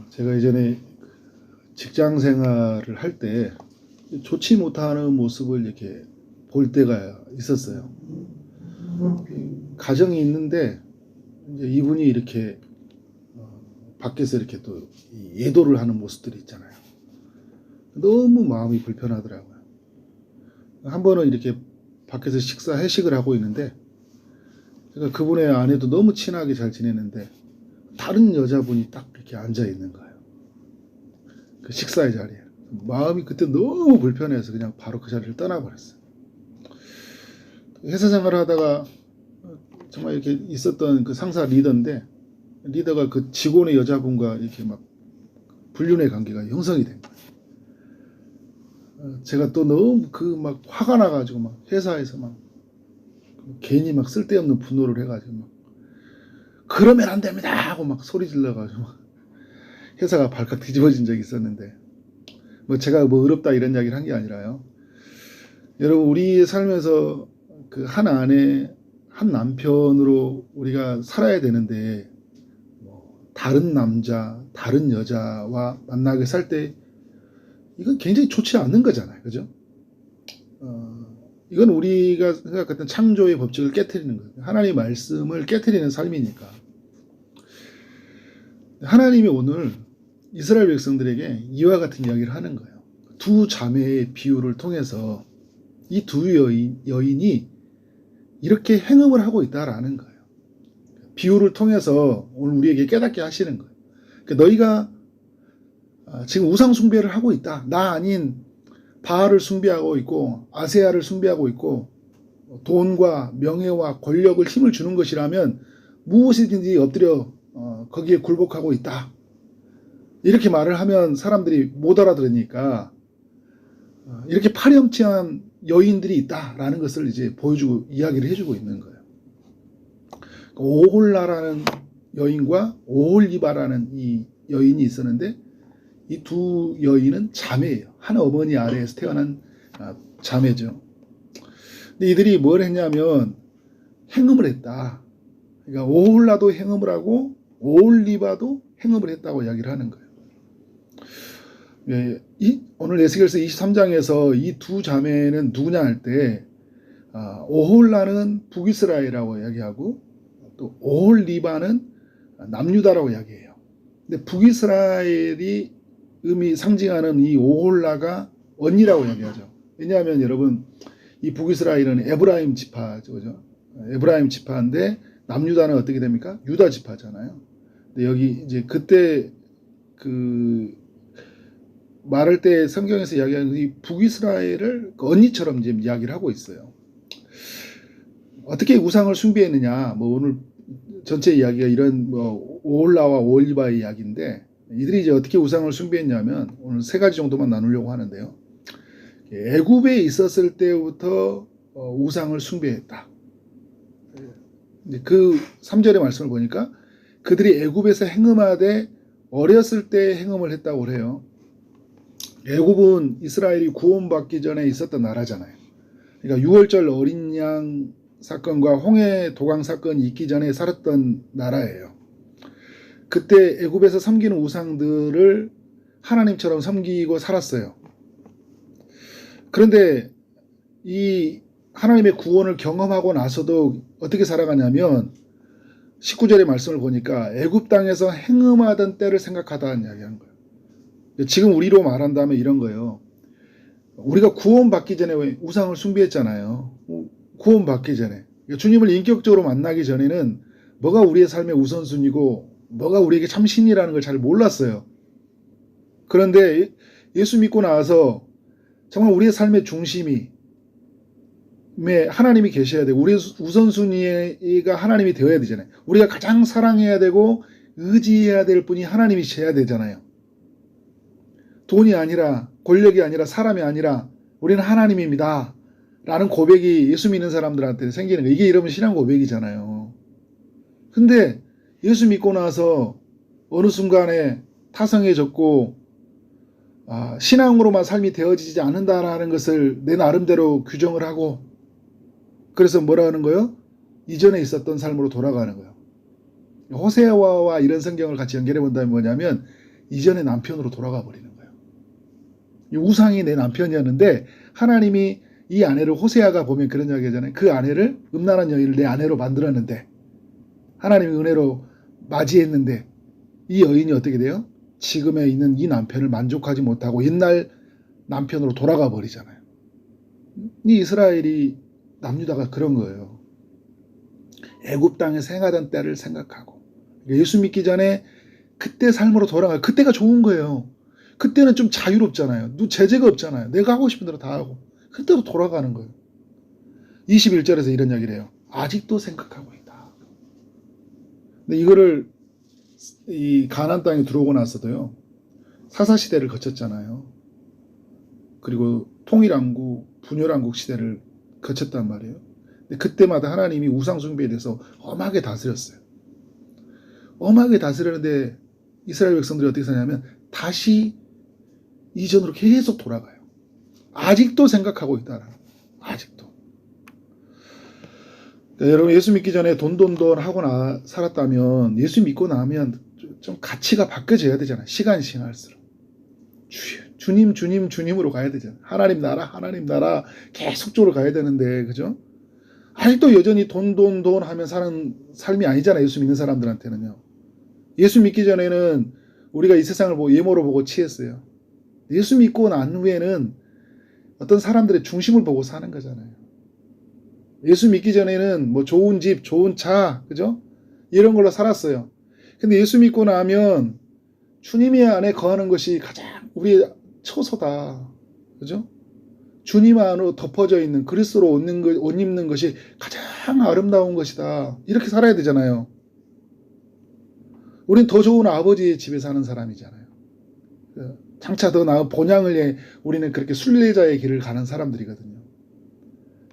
제가 예전에 직장 생활을 할 때 좋지 못하는 모습을 이렇게 볼 때가 있었어요. 가정이 있는데 이제 이분이 이렇게 밖에서 이렇게 또 예도를 하는 모습들이 있잖아요. 너무 마음이 불편하더라고요. 한 번은 이렇게 밖에서 회식을 하고 있는데 제가 그분의 아내도 너무 친하게 잘 지내는데 다른 여자분이 딱 이렇게 앉아 있는 거예요. 그 식사의 자리에. 마음이 그때 너무 불편해서 그냥 바로 그 자리를 떠나버렸어요. 회사 생활을 하다가 정말 이렇게 있었던 그 상사 리더인데, 리더가 그 직원의 여자분과 이렇게 막 불륜의 관계가 형성이 된 거예요. 제가 또 너무 막 화가 나가지고 막 회사에서 막 괜히 막 쓸데없는 분노를 해가지고 막 그러면 안 됩니다 하고 막 소리 질러가지고 막 회사가 발칵 뒤집어진 적이 있었는데, 뭐 제가 뭐 어렵다 이런 이야기를 한 게 아니라요. 여러분, 우리 삶에서 그 한 아내, 한 남편으로 우리가 살아야 되는데 다른 남자, 다른 여자와 만나게 살 때 이건 굉장히 좋지 않는 거잖아요. 그죠? 이건 우리가 생각했던 창조의 법칙을 깨트리는 거예요. 하나님의 말씀을 깨트리는 삶이니까. 하나님이 오늘 이스라엘 백성들에게 이와 같은 이야기를 하는 거예요. 두 자매의 비유를 통해서 이 두 여인이 이렇게 행음을 하고 있다라는 거예요. 비유를 통해서 오늘 우리에게 깨닫게 하시는 거예요. 너희가 지금 우상 숭배를 하고 있다. 나 아닌 바알을 숭배하고 있고 아세아를 숭배하고 있고 돈과 명예와 권력을 힘을 주는 것이라면 무엇이든지 엎드려 거기에 굴복하고 있다. 이렇게 말을 하면 사람들이 못 알아들으니까 이렇게 파렴치한 여인들이 있다라는 것을 이제 보여주고 이야기를 해주고 있는 거예요. 오홀라라는 여인과 오홀리바라는 이 여인이 있었는데 이 두 여인은 자매예요. 한 어머니 아래에서 태어난 자매죠. 근데 이들이 뭘 했냐면 행음을 했다. 그러니까 오홀라도 행음을 하고 오홀리바도 행음을 했다고 이야기를 하는 거예요. 오늘 에스겔서 23장에서 이 두 자매는 누구냐 할 때 오홀라는 북이스라엘이라고 이야기하고 또 오홀리바는 남유다라고 이야기해요. 근데 북이스라엘이 상징하는 이 오홀라가 언니라고 이야기하죠. 왜냐하면 여러분, 이 북이스라엘은 에브라임 지파죠. 그죠? 에브라임 지파인데 남유다는 어떻게 됩니까? 유다 지파잖아요. 근데 여기 이제 그때 그 말할 때 성경에서 이야기하는 이 북이스라엘을 언니처럼 이제 이야기를 하고 있어요. 어떻게 우상을 숭배했느냐? 뭐 오늘 전체 이야기가 이런 오홀라와 오홀리바의 이야기인데, 이들이 이제 어떻게 우상을 숭배했냐면 오늘 세 가지 정도만 나누려고 하는데요. 애굽에 있었을 때부터 우상을 숭배했다. 그 3절의 말씀을 보니까 그들이 애굽에서 행음하되 어렸을 때 행음을 했다고 그래요. 애굽은 이스라엘이 구원받기 전에 있었던 나라잖아요. 그러니까 6월절 어린 양 사건과 홍해 도강 사건이 있기 전에 살았던 나라예요. 그때 애굽에서 섬기는 우상들을 하나님처럼 섬기고 살았어요. 그런데 이 하나님의 구원을 경험하고 나서도 어떻게 살아가냐면 19절의 말씀을 보니까 애굽 땅에서 행음하던 때를 생각하다는 이야기하는 거예요. 지금 우리로 말한다면 이런 거예요. 우리가 구원받기 전에 우상을 숭배했잖아요. 구원받기 전에. 주님을 인격적으로 만나기 전에는 뭐가 우리의 삶의 우선순위고 뭐가 우리에게 참 신이라는 걸 잘 몰랐어요. 그런데 예수 믿고 나서 정말 우리의 삶의 중심이 하나님이 계셔야 되고 우리의 우선순위가 하나님이 되어야 되잖아요. 우리가 가장 사랑해야 되고 의지해야 될 분이 하나님이셔야 되잖아요. 돈이 아니라 권력이 아니라 사람이 아니라 우리는 하나님입니다 라는 고백이 예수 믿는 사람들한테 생기는 거예요. 이게 여러분 신앙 고백이잖아요. 근데 예수 믿고 나서 어느 순간에 타성해졌고 신앙으로만 삶이 되어지지 않는다라는 것을 내 나름대로 규정을 하고, 그래서 뭐라 하는 거예요? 이전에 있었던 삶으로 돌아가는 거예요. 호세아와 이런 성경을 같이 연결해 본다면 뭐냐면 이전의 남편으로 돌아가 버리는 거예요. 이 우상이 내 남편이었는데 하나님이 이 아내를, 호세아가 보면 그런 이야기 하잖아요. 그 아내를, 음란한 여인을 내 아내로 만들었는데 하나님이 은혜로 맞이했는데 이 여인이 어떻게 돼요? 지금에 있는 이 남편을 만족하지 못하고 옛날 남편으로 돌아가 버리잖아요. 이 이스라엘이, 남유다가 그런 거예요. 애굽 땅에서 행하던 때를 생각하고 예수 믿기 전에 그때 삶으로 돌아가요. 그때가 좋은 거예요. 그때는 좀 자유롭잖아요. 제재가 없잖아요. 내가 하고 싶은 대로 다 하고. 그때로 돌아가는 거예요. 21절에서 이런 이야기를 해요. 아직도 생각하고 있다. 근데 이거를 이 가나안 땅에 들어오고 나서도요, 사사시대를 거쳤잖아요. 그리고 통일왕국, 분열왕국 시대를 거쳤단 말이에요. 근데 그때마다 하나님이 우상숭배에 대해서 엄하게 다스렸어요. 엄하게 다스렸는데 이스라엘 백성들이 어떻게 사냐면 다시 이전으로 계속 돌아가요. 아직도 생각하고 있다라. 아직도. 그러니까 여러분, 예수 믿기 전에 돈 하고 살았다면 예수 믿고 나면 좀 가치가 바뀌어져야 되잖아요. 시간이 지날수록. 주님으로 가야 되잖아요. 하나님 나라 계속적으로 가야 되는데, 그죠? 아직도 여전히 돈 하면 사는 삶이 아니잖아요. 예수 믿는 사람들한테는요. 예수 믿기 전에는 우리가 이 세상을 예모로 보고 취했어요. 예수 믿고 난 후에는 어떤 사람들의 중심을 보고 사는 거잖아요. 예수 믿기 전에는 뭐 좋은 집, 좋은 차, 그죠? 이런 걸로 살았어요. 근데 예수 믿고 나면 주님의 안에 거하는 것이 가장 우리의 처소다. 그죠? 주님 안으로 덮어져 있는 그리스도로 옷 입는 것이 가장 아름다운 것이다. 이렇게 살아야 되잖아요. 우린 더 좋은 아버지의 집에 사는 사람이잖아요. 장차 더 나은 본향을 위해 우리는 그렇게 순례자의 길을 가는 사람들이거든요.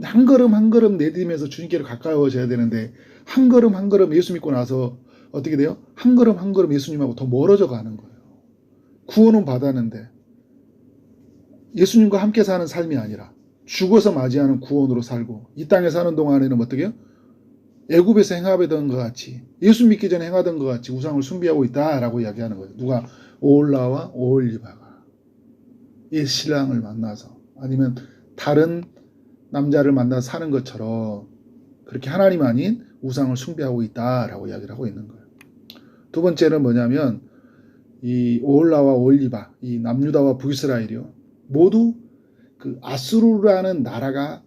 한 걸음 한 걸음 내딛으면서 주님께로 가까워져야 되는데 한 걸음 한 걸음 예수 믿고 나서 어떻게 돼요? 한 걸음 한 걸음 예수님하고 더 멀어져 가는 거예요. 구원은 받았는데 예수님과 함께 사는 삶이 아니라 죽어서 맞이하는 구원으로 살고 이 땅에 사는 동안에는 어떻게 해요? 애굽에서 행하던 것 같이, 예수 믿기 전에 행하던 것 같이 우상을 숭배하고 있다라고 이야기하는 거예요. 누가? 오홀라와 오홀리바가 옛 신랑을 만나서, 아니면 다른 남자를 만나서 사는 것처럼 그렇게 하나님 아닌 우상을 숭배하고 있다라고 이야기를 하고 있는 거예요. 두 번째는 뭐냐면 이 오홀라와 오홀리바, 이 남유다와 북이스라엘이요, 모두 그 아수르라는 나라가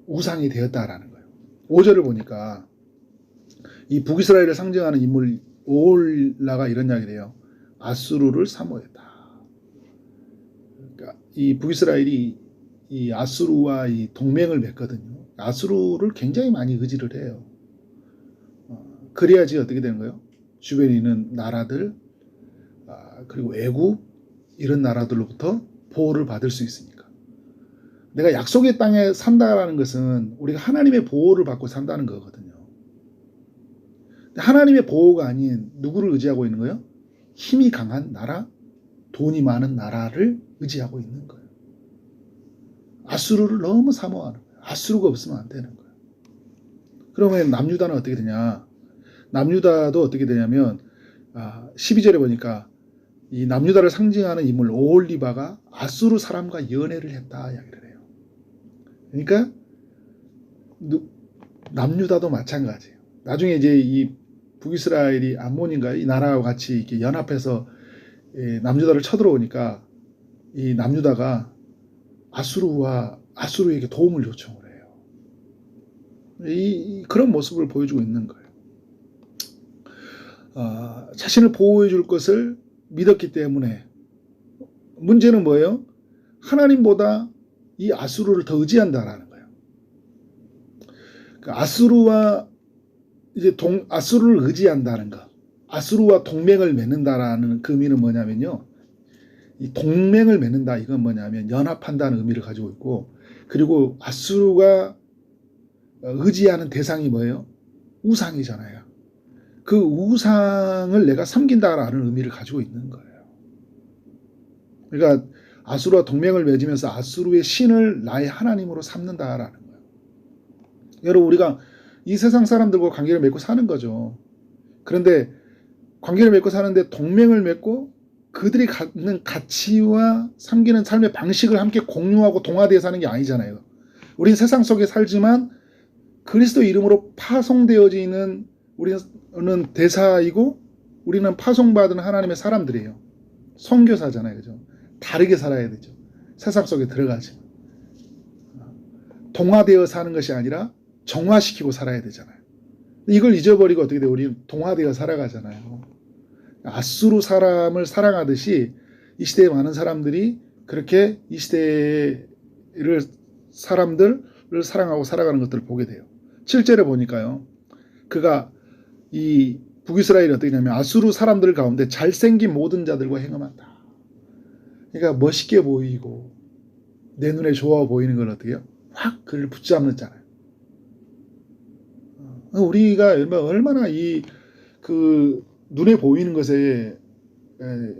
우상이 되었다라는 거예요. 5절을 보니까 이 북이스라엘을 상징하는 인물 오홀라가 이런 이야기를 해요. 아수르를 사모했다. 그러니까 이 북이스라엘이 이 아수르와 이 동맹을 맺거든요. 아수르를 굉장히 많이 의지를 해요. 그래야지 어떻게 되는 거예요? 주변에 있는 나라들, 그리고 애굽 이런 나라들로부터 보호를 받을 수 있으니까. 내가 약속의 땅에 산다라는 것은 우리가 하나님의 보호를 받고 산다는 거거든요. 하나님의 보호가 아닌 누구를 의지하고 있는 거예요? 힘이 강한 나라, 돈이 많은 나라를 의지하고 있는 거예요. 아수르를 너무 사모하는 거예요. 아수르가 없으면 안 되는 거예요. 그러면 남유다는 어떻게 되냐? 남유다도 어떻게 되냐면 12절에 보니까 이 남유다를 상징하는 인물 오홀리바가 아수르 사람과 연애를 했다 이야기를 해요. 그러니까 남유다도 마찬가지예요. 나중에 이제 이 북이스라엘이 암몬인가 이 나라와 같이 이렇게 연합해서 남유다를 쳐들어오니까 이 남유다가 아수르에게 도움을 요청을 해요. 그런 모습을 보여주고 있는 거예요. 자신을 보호해 줄 것을 믿었기 때문에. 문제는 뭐예요? 하나님보다 이 아수르를 더 의지한다라는 거예요. 그러니까 아수르를 의지한다는 것, 아수르와 동맹을 맺는다라는 그 의미는 뭐냐면요, 이 동맹을 맺는다 이건 뭐냐면 연합한다는 의미를 가지고 있고, 그리고 아수르가 의지하는 대상이 뭐예요? 우상이잖아요. 그 우상을 내가 섬긴다라는 의미를 가지고 있는 거예요. 그러니까 아수르와 동맹을 맺으면서 아수르의 신을 나의 하나님으로 삼는다라는 거예요. 여러분, 우리가 이 세상 사람들과 관계를 맺고 사는 거죠. 그런데 관계를 맺고 사는데 동맹을 맺고 그들이 갖는 가치와 섬기는 삶의 방식을 함께 공유하고 동화되어 사는 게 아니잖아요. 우린 세상 속에 살지만 그리스도 이름으로 파송되어지는 우리는 대사이고 우리는 파송받은 하나님의 사람들이에요. 선교사잖아요. 그죠? 다르게 살아야 되죠. 세상 속에 들어가지. 동화되어 사는 것이 아니라 정화시키고 살아야 되잖아요. 이걸 잊어버리고 어떻게 돼요? 우리 동화되어 살아가잖아요. 아수르 사람을 사랑하듯이 이 시대에 많은 사람들이 그렇게 이 시대를 사람들을 사랑하고 살아가는 것들을 보게 돼요. 7절에 보니까요. 그가 이 북이스라엘이 어떻게 되냐면 아수르 사람들 가운데 잘생긴 모든 자들과 행음한다. 그러니까 멋있게 보이고 내 눈에 좋아 보이는 걸 어떻게 해요? 확 그를 붙잡는 자예요. 우리가 얼마나 그 눈에 보이는 것에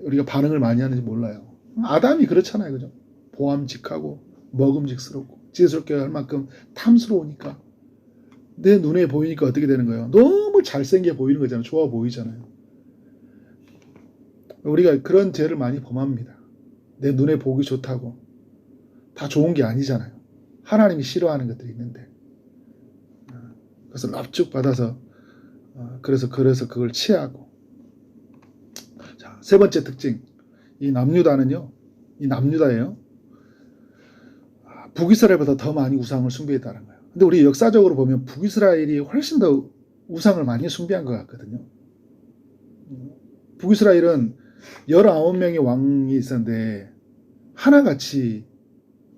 우리가 반응을 많이 하는지 몰라요. 아담이 그렇잖아요. 그죠? 보암직하고 먹음직스럽고 지혜스럽게 할 만큼 탐스러우니까 내 눈에 보이니까 어떻게 되는 거예요? 너무 잘생겨 보이는 거잖아요. 좋아 보이잖아요. 우리가 그런 죄를 많이 범합니다. 내 눈에 보기 좋다고 다 좋은 게 아니잖아요. 하나님이 싫어하는 것들이 있는데 그래서 납죽받아서 그래서 그걸 취하고. 자, 세 번째 특징, 이 남유다는요, 이 남유다예요. 북이스라엘보다 더 많이 우상을 숭배했다는 거예요. 근데 우리 역사적으로 보면 북이스라엘이 훨씬 더 우상을 많이 숭배한 것 같거든요. 북이스라엘은 19명의 왕이 있었는데 하나같이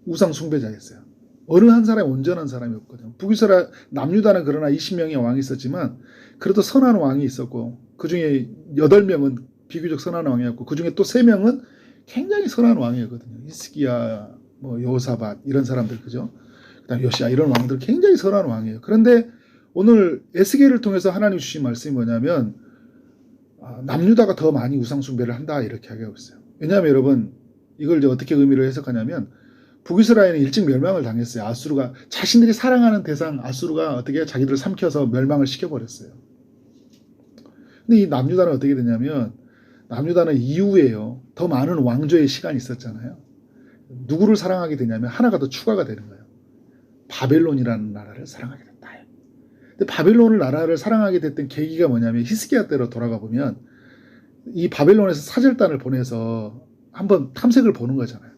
우상 숭배자였어요. 어느 한 사람이 온전한 사람이 없거든요. 북이스라엘 남유다는 그러나 20명의 왕이 있었지만 그래도 선한 왕이 있었고 그 중에 8명은 비교적 선한 왕이었고 그 중에 또 3명은 굉장히 선한 왕이었거든요. 히스기야, 뭐 여호사밧 이런 사람들 그죠? 그다음 요시야 이런 왕들 굉장히 선한 왕이에요. 그런데 오늘 에스겔을 통해서 하나님 주신 말씀이 뭐냐면 남유다가 더 많이 우상 숭배를 한다 이렇게 하고 있어요. 왜냐하면 여러분 이걸 이제 어떻게 의미로 해석하냐면 북이스라엘은 일찍 멸망을 당했어요. 아수르가 자신들이 사랑하는 대상 아수르가 어떻게 자기들을 삼켜서 멸망을 시켜버렸어요. 근데 이 남유다는 어떻게 되냐면 남유다는 이후에요. 더 많은 왕조의 시간이 있었잖아요. 누구를 사랑하게 되냐면 하나가 더 추가가 되는 거예요. 바벨론이라는 나라를 사랑하게 됐다. 근데 바벨론 나라를 사랑하게 됐던 계기가 뭐냐면 히스기야 때로 돌아가 보면 이 바벨론에서 사절단을 보내서 한번 탐색을 보는 거잖아요.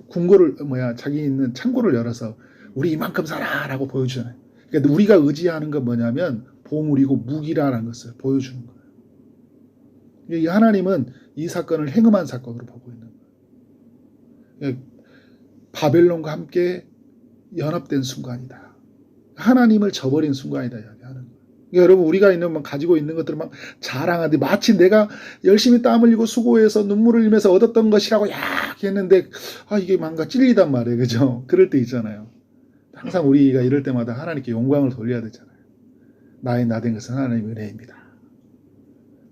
궁궐을 자기 있는 창고를 열어서 우리 이만큼 살아라고 보여주잖아요. 그러니까 우리가 의지하는 건 뭐냐면 보물이고 무기라는 것을 보여주는 거예요. 이 하나님은 이 사건을 행음한 사건으로 보고 있는 거예요. 바벨론과 함께 연합된 순간이다. 하나님을 저버린 순간이다 이야기하는 거예요. 그러니까 여러분 우리가 가지고 있는 것들을 막 자랑하는데 마치 내가 열심히 땀 흘리고 수고해서 눈물을 흘리면서 얻었던 것이라고 했는데 이게 뭔가 찔리단 말이에요. 그죠? 그럴 때 있잖아요. 항상 우리가 이럴 때마다 하나님께 영광을 돌려야 되잖아요. 나의 나된 것은 하나님의 은혜입니다.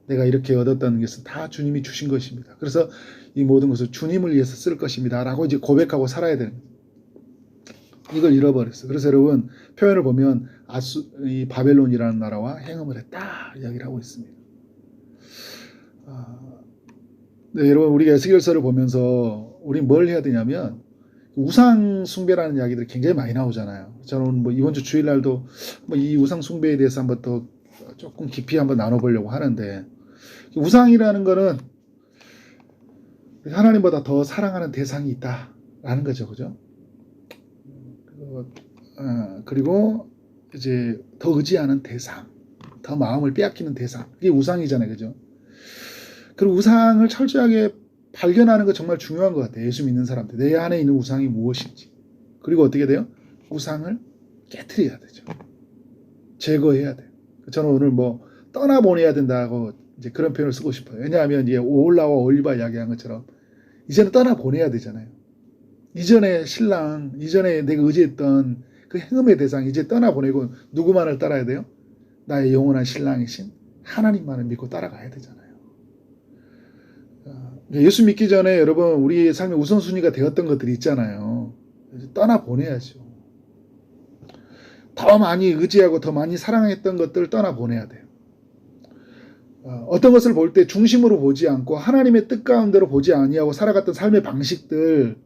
내가 이렇게 얻었던 것은 다 주님이 주신 것입니다. 그래서 이 모든 것을 주님을 위해서 쓸 것입니다. 라고 이제 고백하고 살아야 되는 거예요. 이걸 잃어버렸어요. 그래서 여러분 표현을 보면 이 바벨론이라는 나라와 행음을 했다 이야기를 하고 있습니다. 네, 여러분 우리가 에스겔서를 보면서 우리 뭘 해야 되냐면 우상 숭배라는 이야기들이 굉장히 많이 나오잖아요. 저는 이번 주 주일날도 이 우상 숭배에 대해서 한번 더 조금 깊이 한번 나눠보려고 하는데 우상이라는 거는 하나님보다 더 사랑하는 대상이 있다라는 거죠, 그죠? 그리고 이제 더 의지하는 대상, 더 마음을 빼앗기는 대상, 그게 우상이잖아요, 그죠? 그리고 우상을 철저하게 발견하는 거 정말 중요한 것 같아요. 예수 믿는 사람들 내 안에 있는 우상이 무엇인지. 그리고 어떻게 돼요? 우상을 깨트려야 되죠. 제거해야 돼요. 저는 오늘 떠나보내야 된다고 이제 그런 표현을 쓰고 싶어요. 왜냐하면 이제 오홀라와 올리바 이야기한 것처럼 이제는 떠나보내야 되잖아요. 이전에 신랑, 이전에 내가 의지했던 그 행음의 대상 이제 떠나보내고 누구만을 따라야 돼요? 나의 영원한 신랑이신 하나님만을 믿고 따라가야 되잖아요. 예수 믿기 전에 여러분 우리의 삶의 우선순위가 되었던 것들이 있잖아요. 떠나보내야죠. 더 많이 의지하고 더 많이 사랑했던 것들을 떠나보내야 돼요. 어떤 것을 볼 때 중심으로 보지 않고 하나님의 뜻 가운데로 보지 아니하고 살아갔던 삶의 방식들,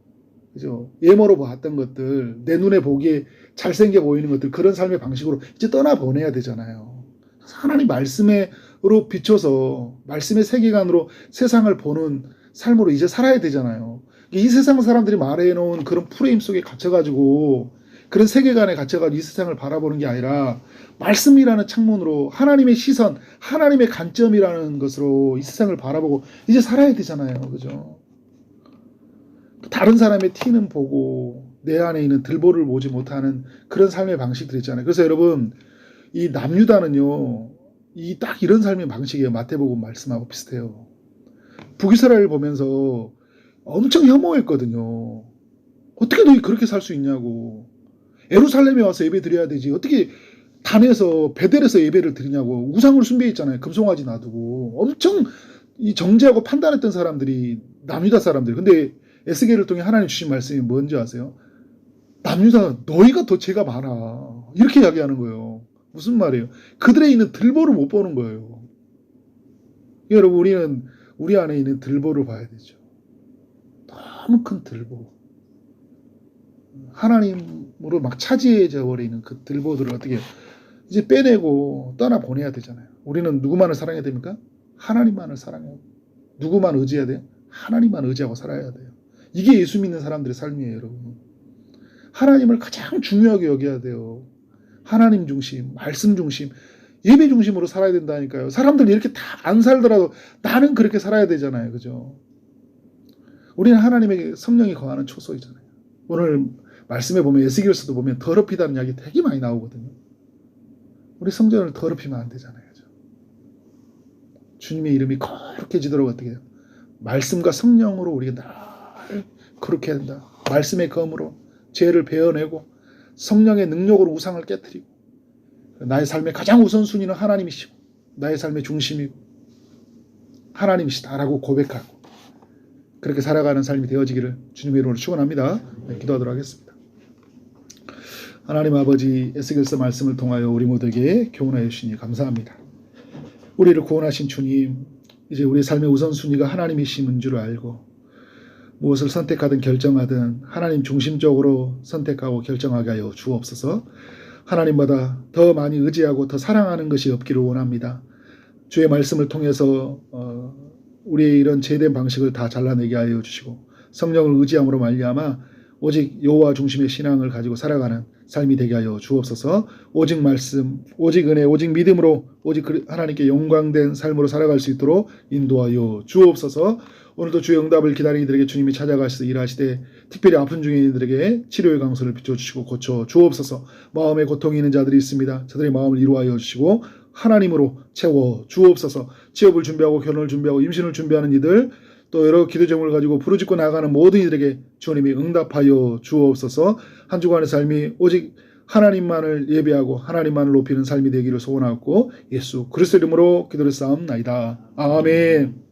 그죠? 예모로 봤던 것들, 내 눈에 보기에 잘생겨 보이는 것들, 그런 삶의 방식으로 이제 떠나보내야 되잖아요. 하나님 말씀으로 비춰서 말씀의 세계관으로 세상을 보는 삶으로 이제 살아야 되잖아요. 이 세상 사람들이 말해놓은 그런 프레임 속에 갇혀가지고 그런 세계관에 갇혀가지고 이 세상을 바라보는 게 아니라 말씀이라는 창문으로 하나님의 시선, 하나님의 관점이라는 것으로 이 세상을 바라보고 이제 살아야 되잖아요. 그죠? 다른 사람의 티는 보고 내 안에 있는 들보를 보지 못하는 그런 삶의 방식들 있잖아요. 그래서 여러분, 이 남유다는요, 딱 이런 삶의 방식이에요. 마태복음 말씀하고 비슷해요. 북이스라엘을 보면서 엄청 혐오했거든요. 어떻게 너희 그렇게 살 수 있냐고. 예루살렘에 와서 예배 드려야 되지. 어떻게 단에서 베델에서 예배를 드리냐고. 우상을 숭배했잖아요. 금송아지 놔두고. 엄청 이 정죄하고 판단했던 사람들이 남유다 사람들. 근데 에스겔을 통해 하나님 주신 말씀이 뭔지 아세요? 남유다 너희가 더 죄가 많아. 이렇게 이야기하는 거예요. 무슨 말이에요? 그들에 있는 들보를 못 보는 거예요. 여러분, 우리는 우리 안에 있는 들보를 봐야 되죠. 너무 큰 들보. 하나님으로 막 차지해져 버리는 그 들보들을 어떻게 이제 빼내고 떠나보내야 되잖아요. 우리는 누구만을 사랑해야 됩니까? 하나님만을 사랑해요. 누구만 의지해야 돼요? 하나님만 의지하고 살아야 돼요. 이게 예수 믿는 사람들의 삶이에요, 여러분. 하나님을 가장 중요하게 여겨야 돼요. 하나님 중심, 말씀 중심, 예배 중심으로 살아야 된다니까요. 사람들 이렇게 다 안 살더라도 나는 그렇게 살아야 되잖아요. 그죠? 우리는 하나님의 성령이 거하는 초소이잖아요. 오늘 말씀에 보면 에스겔서도 보면 더럽히다는 이야기 되게 많이 나오거든요. 우리 성전을 더럽히면 안 되잖아요. 그죠? 주님의 이름이 거룩해지도록 어떻게 해요? 말씀과 성령으로 우리가 늘 거룩해야 된다. 말씀의 검으로 죄를 베어내고 성령의 능력으로 우상을 깨뜨리고 나의 삶의 가장 우선순위는 하나님이시고 나의 삶의 중심이 하나님이시다라고 고백하고 그렇게 살아가는 삶이 되어지기를 주님의 이름으로 축원합니다. 네, 기도하도록 하겠습니다. 하나님 아버지, 에스겔서 말씀을 통하여 우리 모두에게 교훈하여 주시니 감사합니다. 우리를 구원하신 주님, 이제 우리 삶의 우선순위가 하나님이심인 줄 알고 무엇을 선택하든 결정하든 하나님 중심적으로 선택하고 결정하게 하여 주옵소서. 하나님보다 더 많이 의지하고 더 사랑하는 것이 없기를 원합니다. 주의 말씀을 통해서 우리의 이런 죄된 방식을 다 잘라내게 하여 주시고 성령을 의지함으로 말미암아 오직 여호와 중심의 신앙을 가지고 살아가는 삶이 되게 하여 주옵소서. 오직 말씀, 오직 은혜, 오직 믿음으로 오직 하나님께 영광된 삶으로 살아갈 수 있도록 인도하여 주옵소서. 오늘도 주의 응답을 기다리는 이들에게 주님이 찾아가셔서 일하시되 특별히 아픈 중에 있는 이들에게 치료의 강소를 비춰주시고 고쳐 주옵소서. 마음에 고통이 있는 자들이 있습니다. 저들의 마음을 이루하여 주시고 하나님으로 채워 주옵소서. 취업을 준비하고 결혼을 준비하고 임신을 준비하는 이들 또 여러 기도 제목을 가지고 부르짖고 나가는 모든 이들에게 주님이 응답하여 주옵소서. 한 주간의 삶이 오직 하나님만을 예배하고 하나님만을 높이는 삶이 되기를 소원하고 예수 그리스도 이름으로 기도를 쌓옵나이다. 아멘.